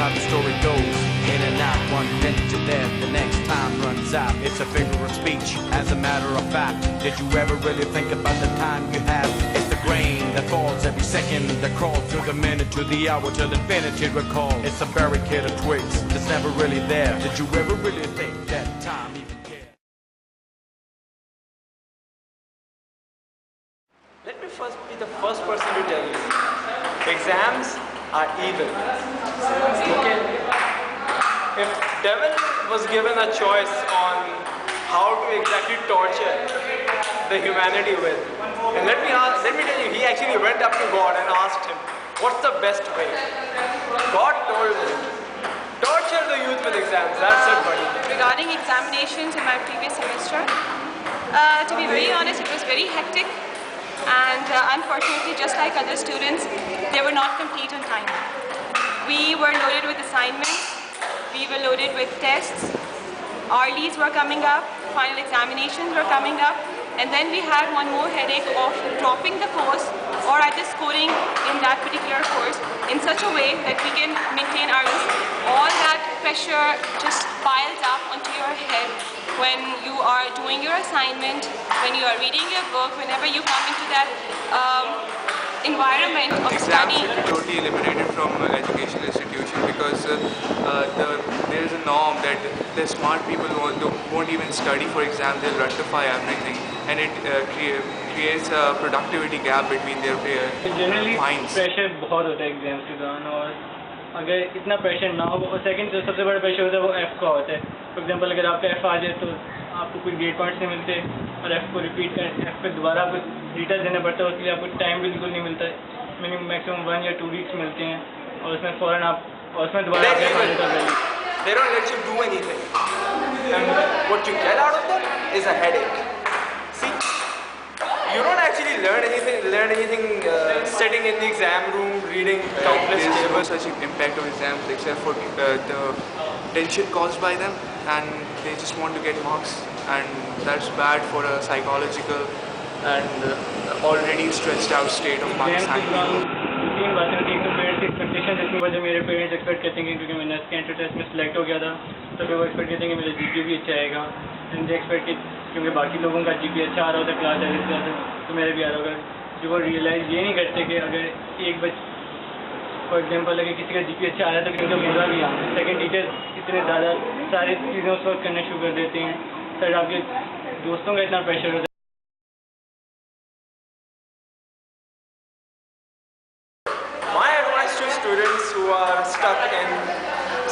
how the story goes. In and out, 1 minute to there, the next time runs out. It's a figure of speech, as a matter of fact. Did you ever really think about the time you have? It's the grain that falls every second, that crawls through the minute to the hour till infinity recall. It's a barricade of twigs that's never really there. Did you ever really think that time even cared? Let me first be the first person to tell you, exams are evil. Okay? If devil was given a choice on how to exactly torture the humanity with, and let me tell you, he actually went up to God and asked him, what's the best way? God told him, torture the youth with exams. That's it, buddy. Regarding examinations in my previous semester, to be very honest, it was very hectic, and unfortunately, just like other students, they were not complete on time. We were loaded with assignments, we were loaded with tests, RLEs were coming up, final examinations were coming up, and then we had one more headache of dropping the course or either scoring in that particular course in such a way that we can maintain our risk. All that pressure just piles up onto your head when you are doing your assignment, when you are reading your book, whenever you come into that environment of study. Exams should be totally eliminated from educational institution because there is a norm that the smart people won't even study for exams, they'll rectify everything, and it creates a productivity gap between their minds. Pressure बहुत होता है exams के दौरान, और अगर इतना pressure ना हो, और सेकंड जो सबसे बड़ा प्रेशर होता है वो एफ का होता है. फॉर एग्जांपल अगर आपका एफ आ जाए तो आपको कुछ ग्रेड पॉइंट्स नहीं मिलते, और एफ को रिपीट कर एफ पे दोबारा आपको रिटर्न देना पड़ता है. उसके लिए आपको टाइम बिल्कुल नहीं मिलता है. मिनिमम मैक्सिमम 1 या 2 वीक्स मिलते हैं, और उसमें फ़ौरन आप और उसमें दोबारा They don't let you do anything, and what you get out of them is a headache. See, you don't actually learn anything sitting in the exam room reading countless There's no tables. such impact of exams except for the tension caused by them, and they just want to get marks, and that's bad for a psychological and already stretched out state of Pakistan. तीन बातें होती हैं. एक तो parents की expectation, जिसकी वजह मेरे पेरेंट्स एक्सपेक्ट करते हैं क्योंकि मैंने एंट्री टेस्ट में सिलेक्ट हो गया था, तो फिर वो एक्सपेक्ट करते हैं कि मेरा जीपीए भी अच्छा आएगा. एंड दे एक्सपेक्ट क्योंकि बाकी लोगों का जीपीए अच्छा आ रहा होता है क्लास एवरेज क्लास, तो मेरा भी आ रहा होगा. जो वो रियलाइज़ ये नहीं करते कि अगर एक फॉर एग्जाम्पल अगर किसी का जीपीए अच्छा आ रहा है तो किसी का बुरा भी आ रहा है. सेकेंड टीचर इतने ज़्यादा सारी चीज़ें उस वक्त करना शुरू कर देते हैं. सर आपके दोस्तों का इतना प्रेशर होता है. My advice to students who are stuck in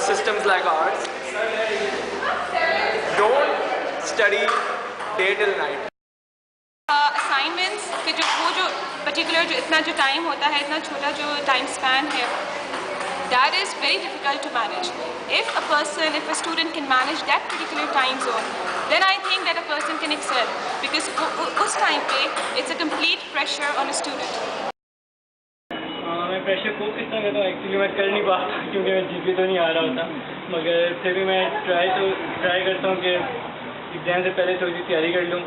systems like ours, don't study day till night. Assignments के जो पर्टिकुलर जो इतना जो टाइम होता है, इतना छोटा जो टाइम स्पैन है, that is very difficult to manage. If a student can manage that particular time zone, then I think that a person can excel, because उस टाइम पे it's a complete pressure on a student. मैं pressure को किस तरह करता हूँ, actually मैं कर नहीं पाता क्योंकि मैं जीपीए तो नहीं आ रहा होता, मगर फिर भी मैं ट्राई करता हूँ कि एग्जाम से पहले थोड़ी सी तैयारी कर लूँ.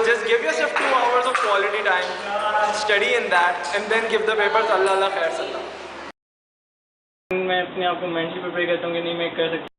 Just give yourself 2 hours of quality time, study in that, and then give the papers. Allah Allah khair sallam. मैं अपने आप को मेंटली प्रिपेयर करता हूँ कि नहीं मैं कर सकता.